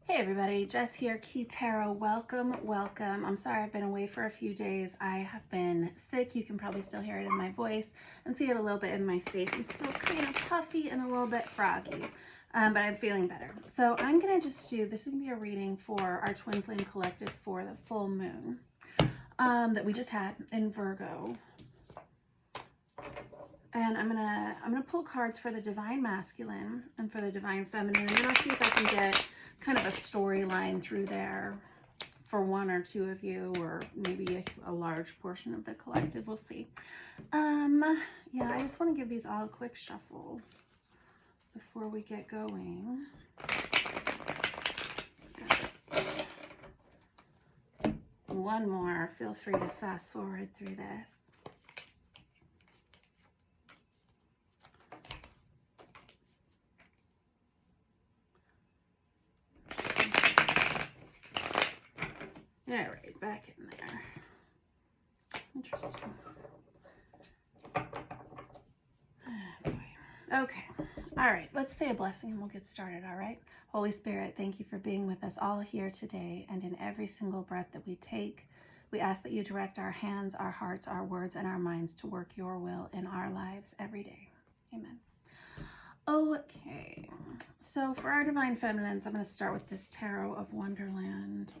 Hey everybody, Jess here, Key Tarot. Welcome, welcome. I'm sorry I've been away for a few days. I have been sick. You can probably still hear it in my voice and see it a little bit in my face. I'm still kind of puffy and a little bit froggy, but I'm feeling better. So I'm going to just do, this is going to be a reading for our Twin Flame Collective for the full moon that we just had in Virgo. And I'm gonna pull cards for the Divine Masculine and for the Divine Feminine, and then I'll see if I can get kind of a storyline through there for one or two of you, or maybe a large portion of the collective. We'll see. Yeah, I just want to give these all a quick shuffle before we get going. One more. Feel free to fast forward through this. All right, back in there. Interesting. Oh, boy. Okay. All right, let's say a blessing and we'll get started, all right? Holy Spirit, thank you for being with us all here today, and in every single breath that we take, we ask that you direct our hands, our hearts, our words, and our minds to work your will in our lives every day. Amen. Okay, so for our Divine Feminines, I'm going to start with this Tarot of Wonderland.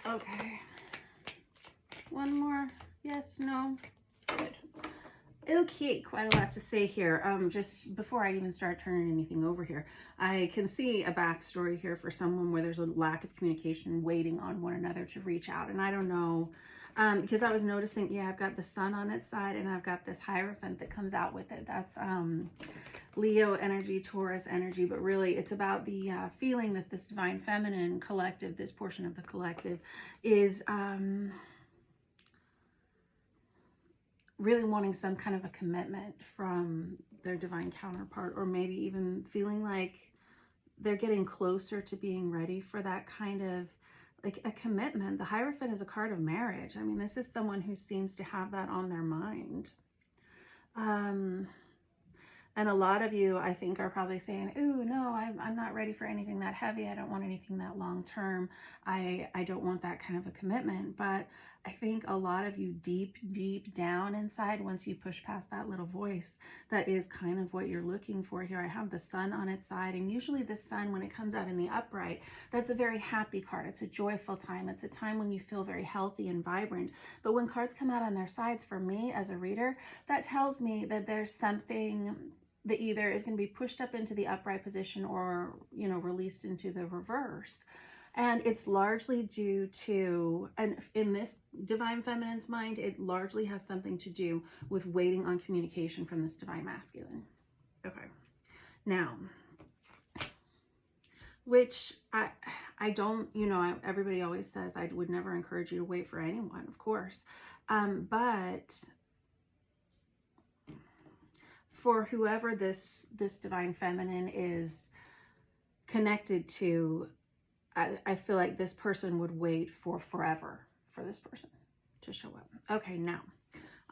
Okay. One more. Yes, no. Good. Okay, quite a lot to say here. Just before I even start turning anything over here, I can see a backstory here for someone where there's a lack of communication, waiting on one another to reach out. And I don't know, because I was noticing, yeah, I've got the sun on its side and I've got this Hierophant that comes out with it. That's Leo energy, Taurus energy, but really it's about the feeling that this Divine Feminine collective, this portion of the collective, is really wanting some kind of a commitment from their divine counterpart, or maybe even feeling like they're getting closer to being ready for that kind of like a commitment. The Hierophant is a card of marriage. I mean, this is someone who seems to have that on their mind. And a lot of you, I think, are probably saying, ooh, no, I'm not ready for anything that heavy. I don't want anything that long term. I don't want that kind of a commitment. But I think a lot of you deep, deep down inside, once you push past that little voice, that is kind of what you're looking for here. I have the sun on its side. And usually the sun, when it comes out in the upright, that's a very happy card. It's a joyful time. It's a time when you feel very healthy and vibrant. But when cards come out on their sides, for me as a reader, that tells me that there's something that either is going to be pushed up into the upright position or, you know, released into the reverse. And it's largely due to, and in this Divine Feminine's mind, it largely has something to do with waiting on communication from this Divine Masculine. Okay. Now, which I don't, you know, everybody always says I would never encourage you to wait for anyone, of course. But for whoever this Divine Feminine is connected to, I feel like this person would wait for forever for this person to show up. Okay, now,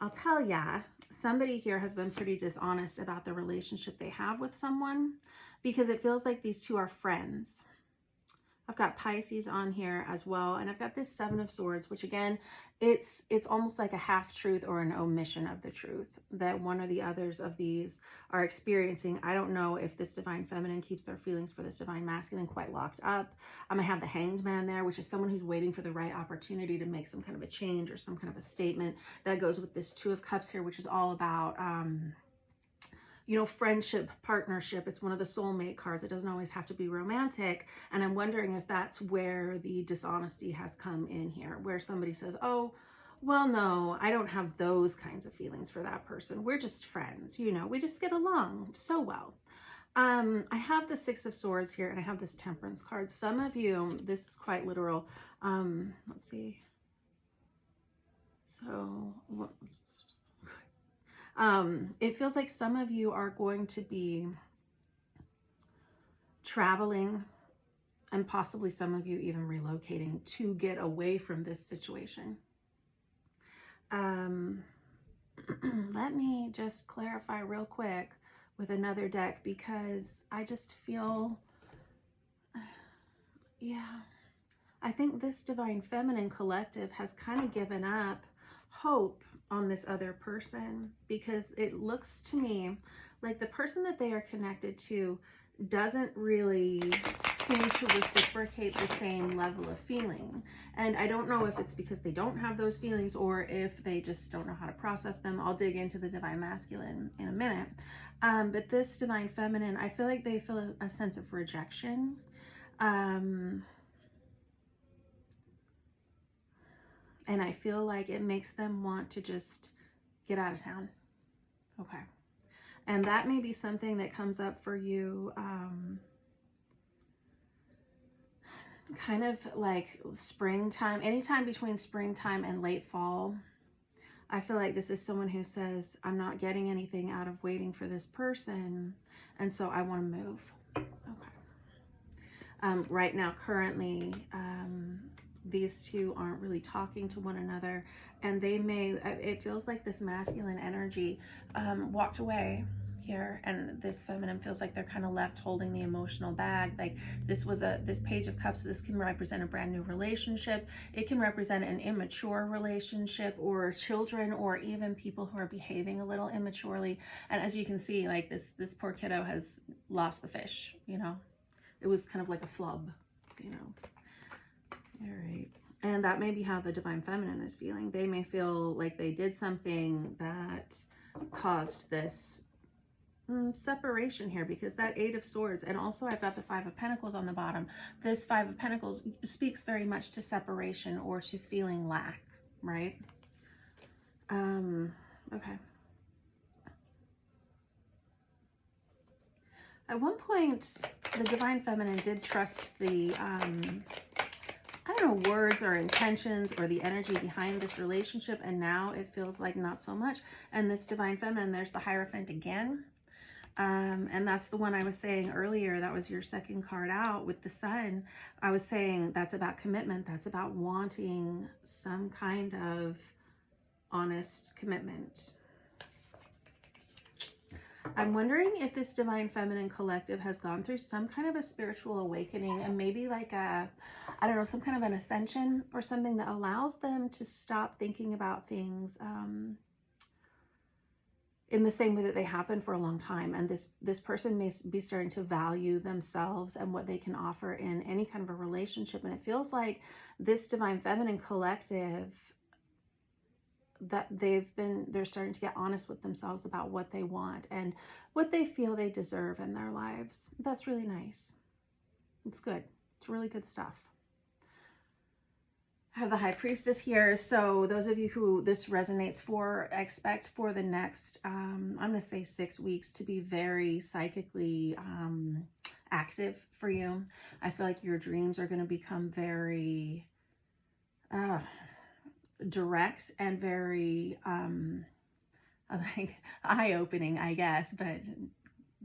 I'll tell ya, somebody here has been pretty dishonest about the relationship they have with someone, because it feels like these two are friends. I've got Pisces on here as well, and I've got this Seven of Swords, which again, it's almost like a half-truth or an omission of the truth that one or the others of these are experiencing. I don't know if this Divine Feminine keeps their feelings for this Divine Masculine quite locked up. I have the Hanged Man there, which is someone who's waiting for the right opportunity to make some kind of a change or some kind of a statement. That goes with this Two of Cups here, which is all about you know, friendship, partnership. It's one of the soulmate cards. It doesn't always have to be romantic. And I'm wondering if that's where the dishonesty has come in here, where somebody says, oh, well, no, I don't have those kinds of feelings for that person. We're just friends. You know, we just get along so well. I have the Six of Swords here, and I have this Temperance card. Some of you, this is quite literal. Let's see. So it feels like some of you are going to be traveling, and possibly some of you even relocating to get away from this situation. Let me just clarify real quick with another deck, because I just feel, yeah, I think this Divine Feminine collective has kind of given up hope on this other person, because it looks to me like the person that they are connected to doesn't really seem to reciprocate the same level of feeling. And I don't know if it's because they don't have those feelings or if they just don't know how to process them. I'll dig into the Divine Masculine in a minute. But this Divine Feminine, I feel like they feel a sense of rejection. And I feel like it makes them want to just get out of town. Okay. And that may be something that comes up for you, kind of like springtime, anytime between springtime and late fall. I feel like this is someone who says, I'm not getting anything out of waiting for this person, and so I want to move. Okay. Right now, currently, these two aren't really talking to one another, and they may, it feels like this masculine energy walked away here, and this feminine feels like they're kind of left holding the emotional bag. Like this Page of Cups, this can represent a brand new relationship. It can represent an immature relationship, or children, or even people who are behaving a little immaturely. And as you can see, like this poor kiddo has lost the fish, you know. It was kind of like a flub, you know. All right. And that may be how the Divine Feminine is feeling. They may feel like they did something that caused this separation here, because that Eight of Swords, and also I've got the Five of Pentacles on the bottom. This Five of Pentacles speaks very much to separation or to feeling lack, right? Okay. At one point, the Divine Feminine did trust the, I don't know, words or intentions or the energy behind this relationship, and now it feels like not so much. And this Divine Feminine, there's the Hierophant again. And that's the one I was saying earlier. That was your second card out with the Sun. I was saying that's about commitment. That's about wanting some kind of honest commitment. I'm wondering if this Divine Feminine collective has gone through some kind of a spiritual awakening, and maybe like a, I don't know, some kind of an ascension or something that allows them to stop thinking about things in the same way that they have been for a long time. And this person may be starting to value themselves and what they can offer in any kind of a relationship. And it feels like this Divine Feminine collective, that they're starting to get honest with themselves about what they want and what they feel they deserve in their lives. That's really nice. It's good. It's really good stuff. I have the High Priestess here. So those of you who this resonates for, expect for the next, I'm going to say 6 weeks to be very psychically active for you. I feel like your dreams are going to become very direct and very like eye-opening, I guess, but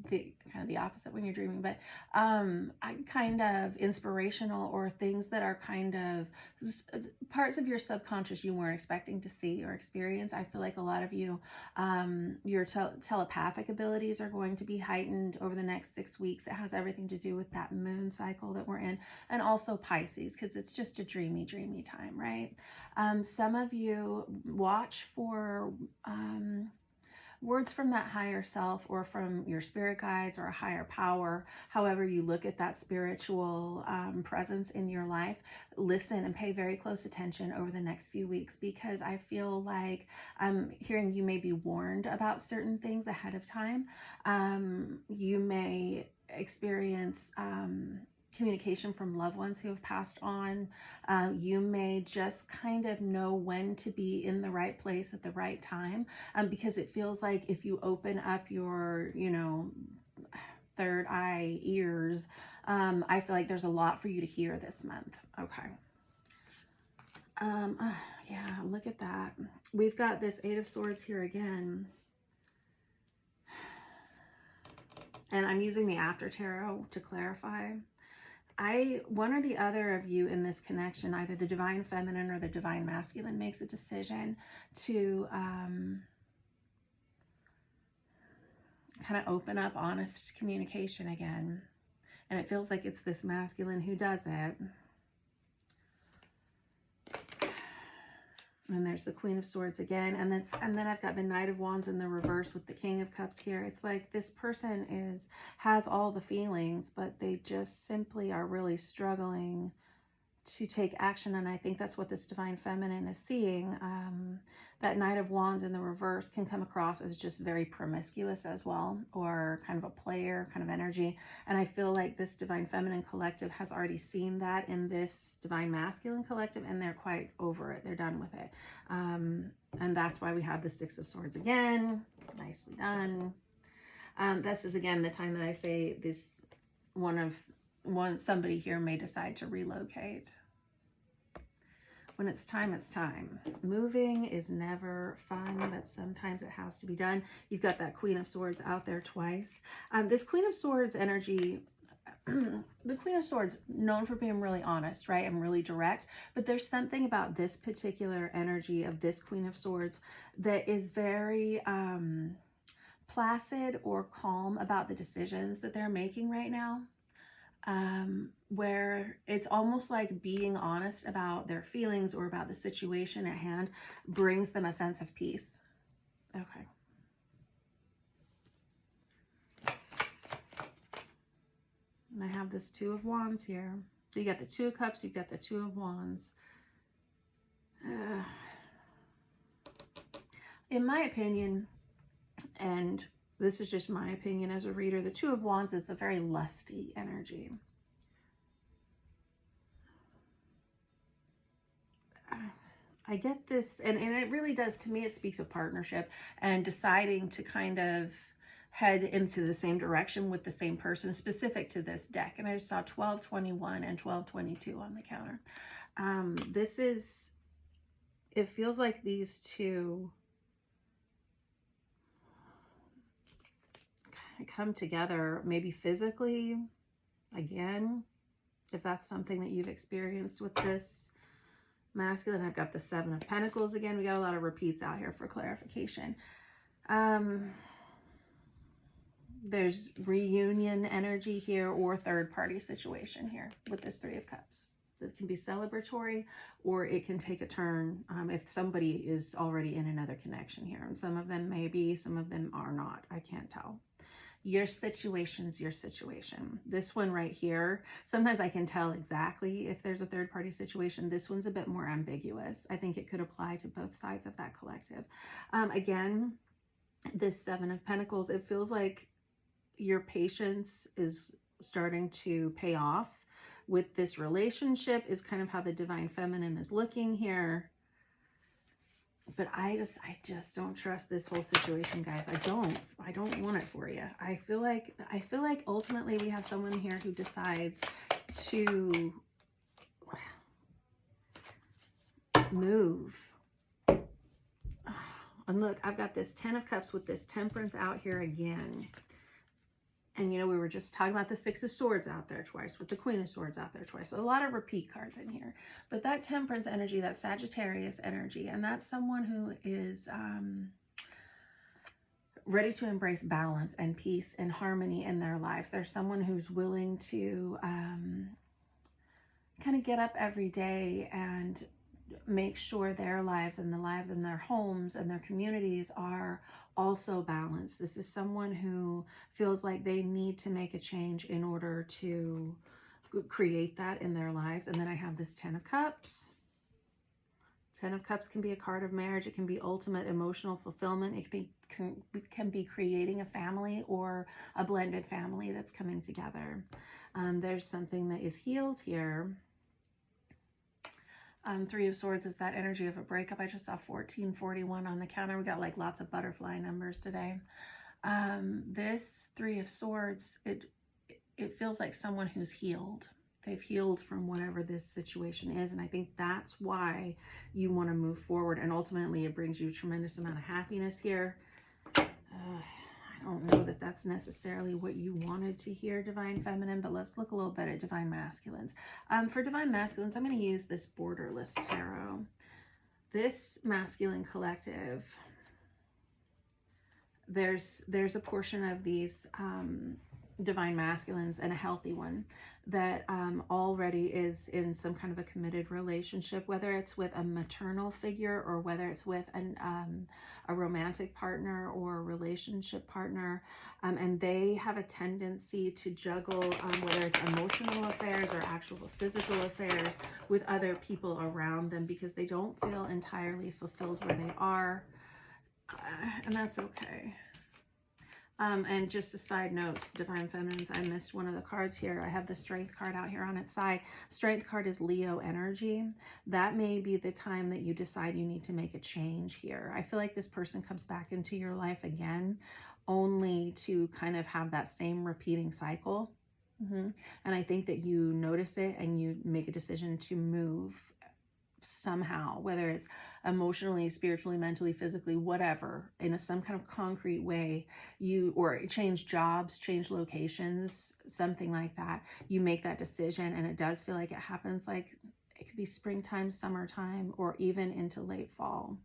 kind of the opposite when you're dreaming, but kind of inspirational, or things that are kind of parts of your subconscious you weren't expecting to see or experience. I feel like a lot of you, your telepathic abilities are going to be heightened over the next 6 weeks. It has everything to do with that moon cycle that we're in, and also Pisces, because it's just a dreamy time, right? Some of you watch for words from that higher self, or from your spirit guides, or a higher power, however you look at that spiritual presence in your life. Listen and pay very close attention over the next few weeks, because I feel like I'm hearing you may be warned about certain things ahead of time. You may experience communication from loved ones who have passed on. You may just kind of know when to be in the right place at the right time, because it feels like if you open up your, third eye, ears, I feel like there's a lot for you to hear this month. Okay. Yeah, look at that. We've got this Eight of Swords here again. And I'm using the After Tarot to clarify. One or the other of you in this connection, either the Divine Feminine or the Divine Masculine, makes a decision to kind of open up honest communication again. And it feels like it's this masculine who does it. And there's the Queen of Swords again. And then I've got the Knight of Wands in the reverse with the King of Cups here. It's like this person has all the feelings, but they just simply are really struggling to take action. And I think that's what this Divine Feminine is seeing. That Knight of Wands in the reverse can come across as just very promiscuous as well, or kind of a player kind of energy. And I feel like this Divine Feminine collective has already seen that in this Divine Masculine collective, and they're quite over it. They're done with it. And that's why we have the Six of Swords again. Nicely done. This is again the time that I say this somebody here may decide to relocate. When it's time, it's time. Moving is never fun, but sometimes it has to be done. You've got that Queen of Swords out there twice. This Queen of Swords energy, the Queen of Swords, known for being really honest, right? And really direct. But there's something about this particular energy of this Queen of Swords that is very placid or calm about the decisions that they're making right now. Where it's almost like being honest about their feelings or about the situation at hand brings them a sense of peace. Okay. And I have this Two of Wands here. So you got the Two of Cups, you've got the Two of Wands. In my opinion, and this is just my opinion as a reader, the Two of Wands is a very lusty energy. I get this, and it really does, to me, it speaks of partnership and deciding to kind of head into the same direction with the same person, specific to this deck. And I just saw 1221 and 1222 on the counter. It feels like these two come together, maybe physically, again, if that's something that you've experienced with this masculine. I've got the Seven of Pentacles again. We got a lot of repeats out here for clarification. There's reunion energy here or third party situation here with this Three of Cups. This can be celebratory, or it can take a turn if somebody is already in another connection here. And some of them may be, some of them are not. I can't tell. Your situation's your situation. This one right here, sometimes I can tell exactly if there's a third party situation. This one's a bit more ambiguous. I think it could apply to both sides of that collective. Again, this Seven of Pentacles, it feels like your patience is starting to pay off with this relationship, is kind of how the Divine Feminine is looking here. But I just don't trust this whole situation, guys. I don't want it for you. I feel like ultimately we have someone here who decides to move. And look, I've got this Ten of Cups with this Temperance out here again. And, you know, we were just talking about the Six of Swords out there twice, with the Queen of Swords out there twice. So a lot of repeat cards in here. But that Temperance energy, that Sagittarius energy, and that's someone who is ready to embrace balance and peace and harmony in their lives. There's someone who's willing to kind of get up every day and make sure their lives and the lives in their homes and their communities are also balanced. This is someone who feels like they need to make a change in order to create that in their lives. And then I have this Ten of Cups. Ten of Cups can be a card of marriage. It can be ultimate emotional fulfillment. It can be creating a family or a blended family that's coming together. There's something that is healed here. Three of Swords is that energy of a breakup. I just saw 1441 on the counter. We got like lots of butterfly numbers today. This Three of Swords, it feels like someone who's healed. They've healed from whatever this situation is. And I think that's why you want to move forward. And ultimately, it brings you a tremendous amount of happiness here. I don't know that that's necessarily what you wanted to hear, Divine Feminine, but let's look a little bit at Divine Masculines. For Divine Masculines, I'm going to use this Borderless Tarot. This masculine collective, there's a portion of these Divine Masculines, and a healthy one, that already is in some kind of a committed relationship, whether it's with a maternal figure or whether it's with a romantic partner or a relationship partner, and they have a tendency to juggle whether it's emotional affairs or actual physical affairs with other people around them, because they don't feel entirely fulfilled where they are, and that's okay. And just a side note, Divine Feminines, I missed one of the cards here. I have the Strength card out here on its side. Strength card is Leo energy. That may be the time that you decide you need to make a change here. I feel like this person comes back into your life again, only to kind of have that same repeating cycle. And I think that you notice it and you make a decision to move somehow, whether it's emotionally, spiritually, mentally, physically, whatever, in some kind of concrete way, or change jobs, change locations, something like that. You make that decision, and it does feel like it happens, like it could be springtime, summertime, or even into late fall.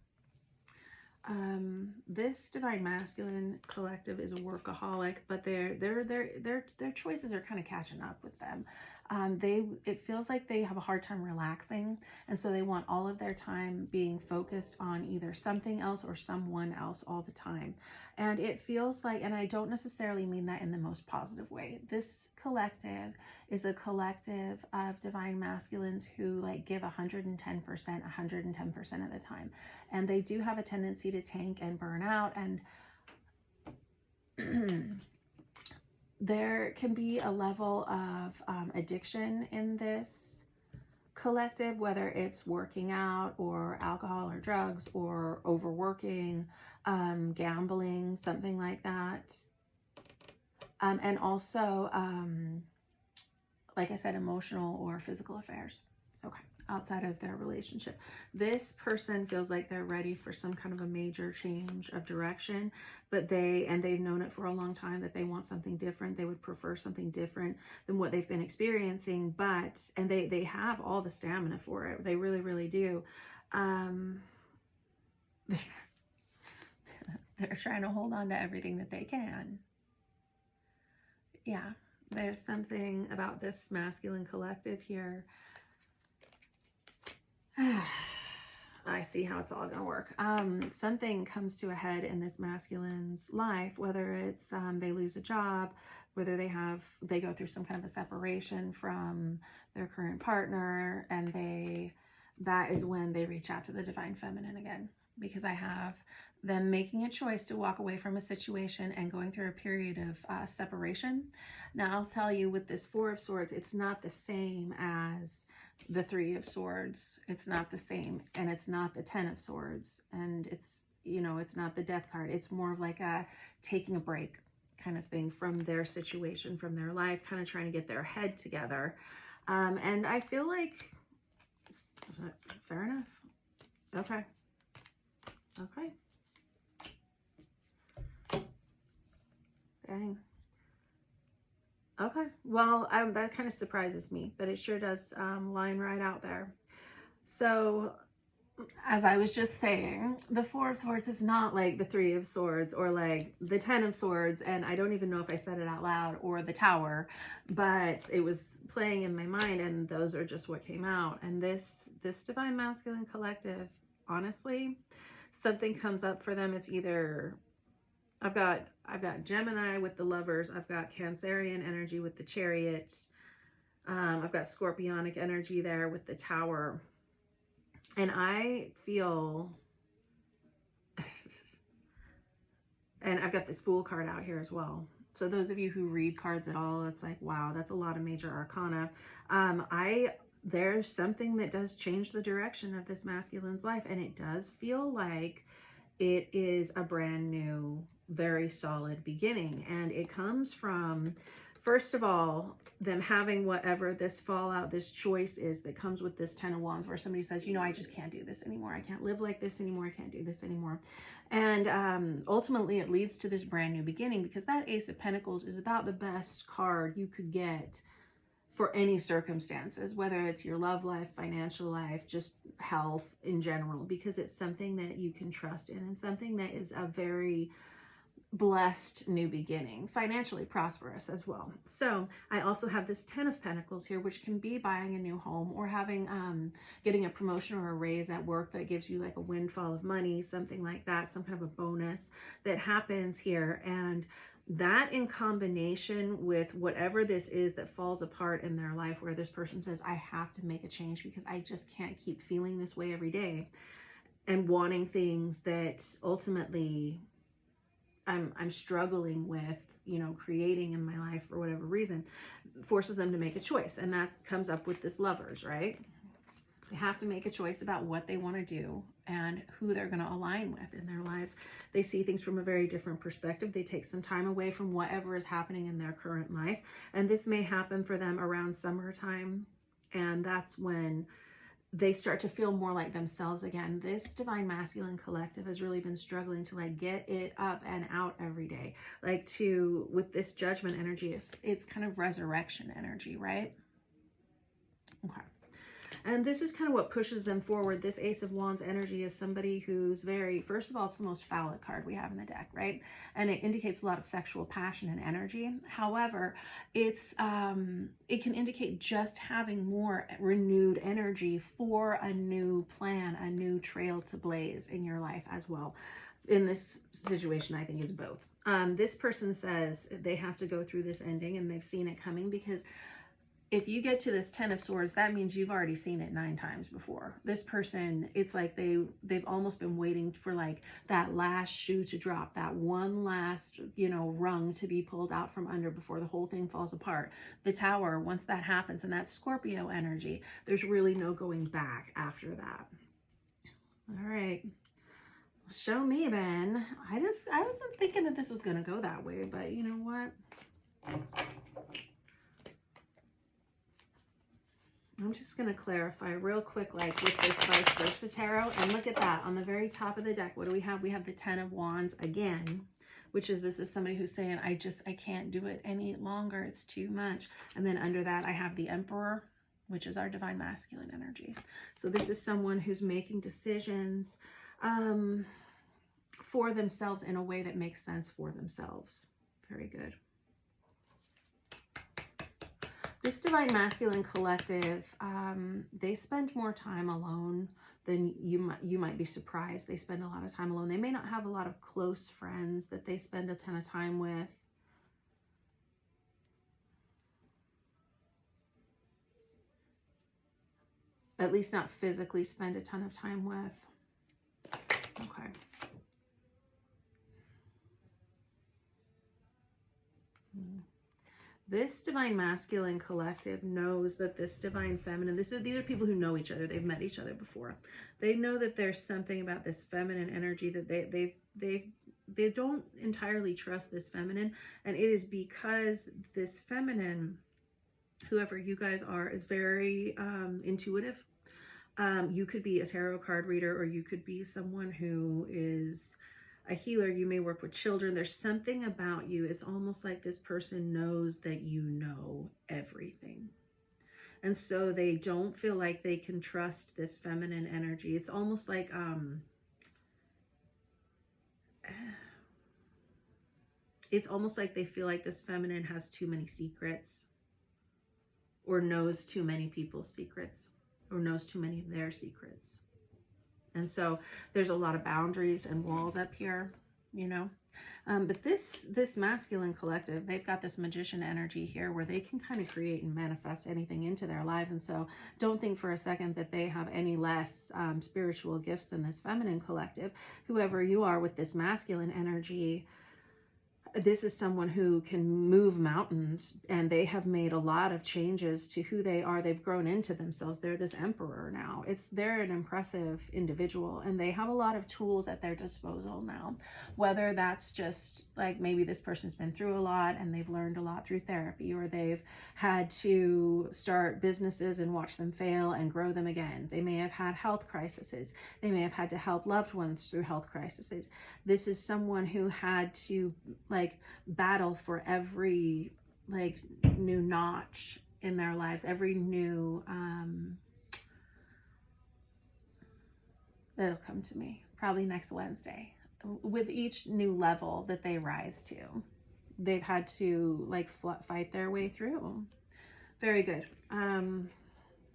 This Divine Masculine collective is a workaholic, but their choices are kind of catching up with them. It feels like they have a hard time relaxing, and so they want all of their time being focused on either something else or someone else all the time. And it feels like, and I don't necessarily mean that in the most positive way, this collective is a collective of Divine Masculines who like give 110%, 110% of the time. And they do have a tendency to tank and burn out, and there can be a level of addiction in this collective, whether it's working out or alcohol or drugs or overworking, gambling, something like that. And also, like I said, emotional or physical affairs. Okay. Outside of their relationship. This person feels like they're ready for some kind of a major change of direction, but they've known it for a long time that they want something different. They would prefer something different than what they've been experiencing, and they have all the stamina for it. They really, really do. They're trying to hold on to everything that they can. Yeah, there's something about this masculine collective here. I see how it's all going to work. Something comes to a head in this masculine's life, whether it's they lose a job, whether they go through some kind of a separation from their current partner, and that is when they reach out to the Divine Feminine again, because I have them making a choice to walk away from a situation and going through a period of separation. Now, I'll tell you, with this Four of Swords, it's not the same as the Three of Swords. It's not the same, and it's not the Ten of Swords, and it's not the Death card. It's more of like a taking a break kind of thing from their situation, from their life, kind of trying to get their head together. And I feel like, fair enough. Okay. Dang. Okay. Well, that kind of surprises me, but it sure does line right out there. So, as I was just saying, the Four of Swords is not like the Three of Swords or like the Ten of Swords, and I don't even know if I said it out loud, or the Tower, but it was playing in my mind, and those are just what came out. And this Divine Masculine collective, honestly, something comes up for them. It's either I've got Gemini with the Lovers, I've got Cancerian energy with the Chariot, I've got Scorpionic energy there with the Tower, and I feel, and I've got this Fool card out here as well. So those of you who read cards at all, it's like, wow, that's a lot of major arcana. There's something that does change the direction of this masculine's life, and it does feel like it is a brand new, very solid beginning. And it comes from first of all, them having whatever this fallout, this choice is that comes with this 10 of Wands, where somebody says, you know, I just can't do this anymore. I can't live like this anymore. I can't do this anymore. And ultimately it leads to this brand new beginning, because that Ace of Pentacles is about the best card you could get for any circumstances, whether it's your love life, financial life, just health in general, because it's something that you can trust in and something that is a very blessed new beginning, financially prosperous as well. So I also have this 10 of Pentacles here, which can be buying a new home or having getting a promotion or a raise at work that gives you like a windfall of money, something like that, some kind of a bonus that happens here. And that in combination with whatever this is that falls apart in their life, where this person says, I have to make a change because I just can't keep feeling this way every day and wanting things that ultimately I'm struggling with, you know, creating in my life for whatever reason, forces them to make a choice. And that comes up with this Lovers, right? They have to make a choice about what they want to do and who they're going to align with in their lives. They see things from a very different perspective. They take some time away from whatever is happening in their current life. And this may happen for them around summertime. And that's when they start to feel more like themselves again. This Divine Masculine collective has really been struggling to like get it up and out every day. Like with this Judgment energy, it's kind of resurrection energy, right? Okay. And this is kind of what pushes them forward. This Ace of Wands energy is somebody who's very, first of all, it's the most phallic card we have in the deck, right? And it indicates a lot of sexual passion and energy. However, it can indicate just having more renewed energy for a new plan, a new trail to blaze in your life as well. In this situation, I think it's both. This person says they have to go through this ending and they've seen it coming, because if you get to this 10 of Swords, that means you've already seen it 9 times before. This person, it's like they've almost been waiting for like that last shoe to drop, that one last, you know, rung to be pulled out from under before the whole thing falls apart. The Tower, once that happens, and that Scorpio energy, there's really no going back after that. All right. Show me then. I wasn't thinking that this was going to go that way, but you know what? I'm just going to clarify real quick, like with this Vice Versa Tarot. And look at that. On the very top of the deck, what do we have? We have the 10 of Wands again, which is, this is somebody who's saying, I can't do it any longer. It's too much. And then under that, I have the Emperor, which is our Divine Masculine energy. So this is someone who's making decisions for themselves in a way that makes sense for themselves. Very good. This Divine Masculine collective, they spend more time alone than you might be surprised. They spend a lot of time alone. They may not have a lot of close friends that they spend a ton of time with. At least not physically spend a ton of time with. Okay. This Divine Masculine collective knows that this Divine Feminine, these are people who know each other. They've met each other before. They know that there's something about this feminine energy that they don't entirely trust this feminine. And it is because this feminine, whoever you guys are, is very intuitive. You could be a tarot card reader, or you could be someone who is a healer. You may work with children. There's something about you. It's almost like this person knows that you know everything. And so they don't feel like they can trust this feminine energy. It's almost like, they feel like this feminine has too many secrets, or knows too many people's secrets, or knows too many of their secrets. And so there's a lot of boundaries and walls up here, you know. But this masculine collective, they've got this magician energy here where they can kind of create and manifest anything into their lives. And so don't think for a second that they have any less spiritual gifts than this feminine collective. Whoever you are with this masculine energy, this is someone who can move mountains, and they have made a lot of changes to who they are. They've grown into themselves. They're this emperor now. They're an impressive individual, and they have a lot of tools at their disposal now, whether that's just like maybe this person's been through a lot and they've learned a lot through therapy, or they've had to start businesses and watch them fail and grow them again. They may have had health crises. They may have had to help loved ones through health crises. This is someone who had to like battle for every like new notch in their lives, every new that'll come to me probably next Wednesday. With each new level that they rise to, they've had to like fight their way through. Very good.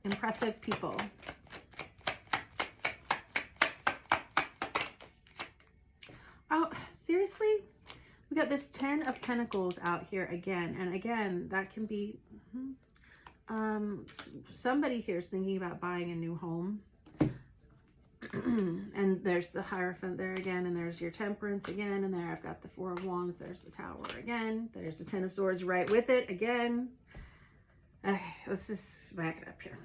Impressive people. Oh, seriously? We got this 10 of Pentacles out here again. And again, that can be, somebody here is thinking about buying a new home. And there's the Hierophant there again, and there's your Temperance again, and there I've got the Four of Wands, there's the Tower again, there's the Ten of Swords right with it again. Okay, let's just back it up here.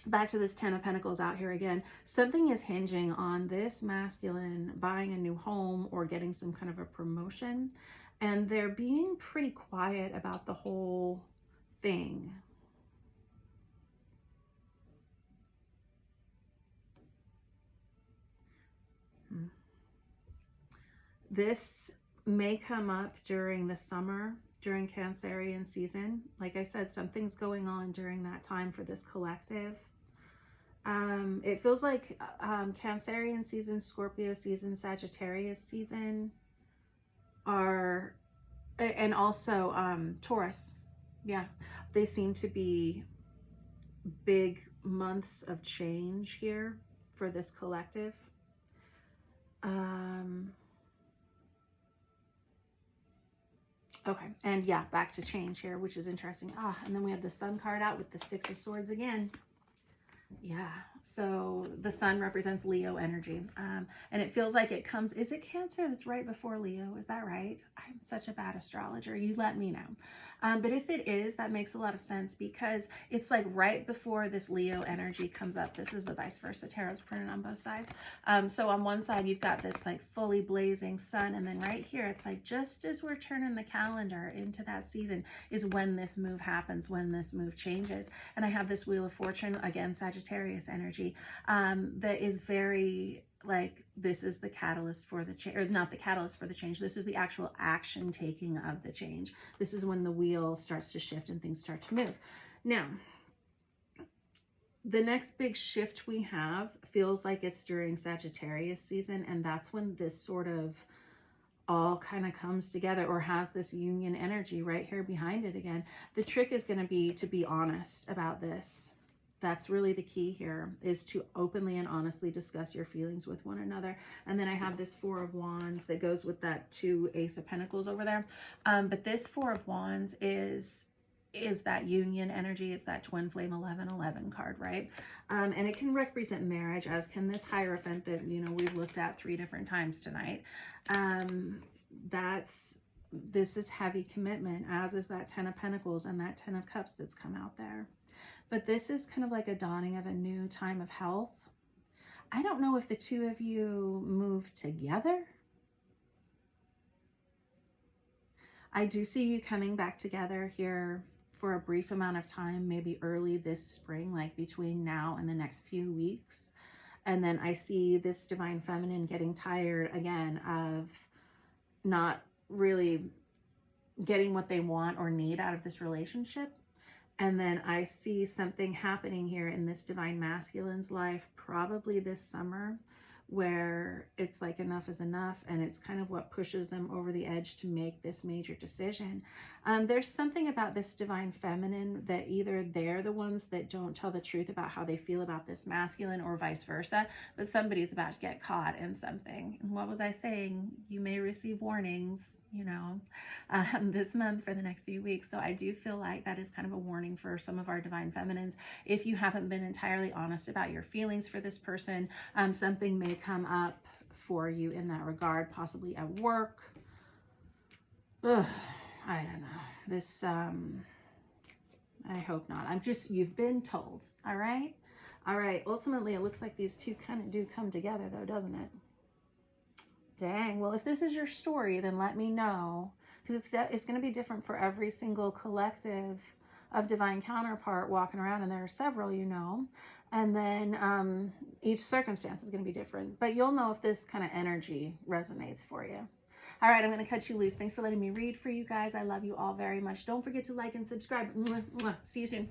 Back to this 10 of Pentacles out here again. Something is hinging on this masculine buying a new home or getting some kind of a promotion, and they're being pretty quiet about the whole thing. This may come up during the summer, during Cancerian season. Like I said, something's going on during that time for this collective. It feels like Cancerian season, Scorpio season, Sagittarius season are, and also Taurus. Yeah, they seem to be big months of change here for this collective. Okay, and yeah, back to change here, which is interesting. And then we have the Sun card out with the Six of Swords again. Yeah, so the Sun represents Leo energy, and it feels like it comes, is it Cancer that's right before Leo? Is that right? I'm such a bad astrologer. You let me know. But if it is, that makes a lot of sense, because it's like right before this Leo energy comes up. This is the vice versa. Tarot's printed on both sides. So on one side, you've got this like fully blazing sun, and then right here, it's like just as we're turning the calendar into that season is when this move happens, when this move changes. And I have this Wheel of Fortune, again, Sagittarius energy, that is very like, this is the catalyst for the change, or not the catalyst for the change. This is the actual action taking of the change. This is when the wheel starts to shift and things start to move. Now, the next big shift we have feels like it's during Sagittarius season, and that's when this sort of all kind of comes together, or has this union energy right here behind it again. The trick is going to be honest about this. That's really the key here, is to openly and honestly discuss your feelings with one another. And then I have this Four of Wands that goes with that 2 Ace of Pentacles over there. But this Four of Wands is that union energy. It's that twin flame 1111 card, right? And it can represent marriage, as can this Hierophant that, you know, we've looked at 3 different times tonight. This is heavy commitment, as is that 10 of Pentacles and that 10 of Cups that's come out there. But this is kind of like a dawning of a new time of health. I don't know if the two of you move together. I do see you coming back together here for a brief amount of time, maybe early this spring, like between now and the next few weeks. And then I see this Divine Feminine getting tired again of not really getting what they want or need out of this relationship. And then I see something happening here in this Divine Masculine's life, probably this summer, where it's like enough is enough, and it's kind of what pushes them over the edge to make this major decision. There's something about this Divine Feminine that either they're the ones that don't tell the truth about how they feel about this masculine, or vice versa, but somebody's about to get caught in something. And what was I saying? You may receive warnings, you know, this month for the next few weeks. So I do feel like that is kind of a warning for some of our Divine Feminines. If you haven't been entirely honest about your feelings for this person, something may come up for you in that regard, possibly at work, Ugh, I don't know. This, I hope not. You've been told. All right? All right. Ultimately, it looks like these two kind of do come together, though, doesn't it? Dang. Well, if this is your story, then let me know. Because it's going to be different for every single collective of divine counterpart walking around. And there are several, you know. And then each circumstance is going to be different. But you'll know if this kind of energy resonates for you. All right, I'm going to cut you loose. Thanks for letting me read for you guys. I love you all very much. Don't forget to like and subscribe. Mwah, mwah. See you soon.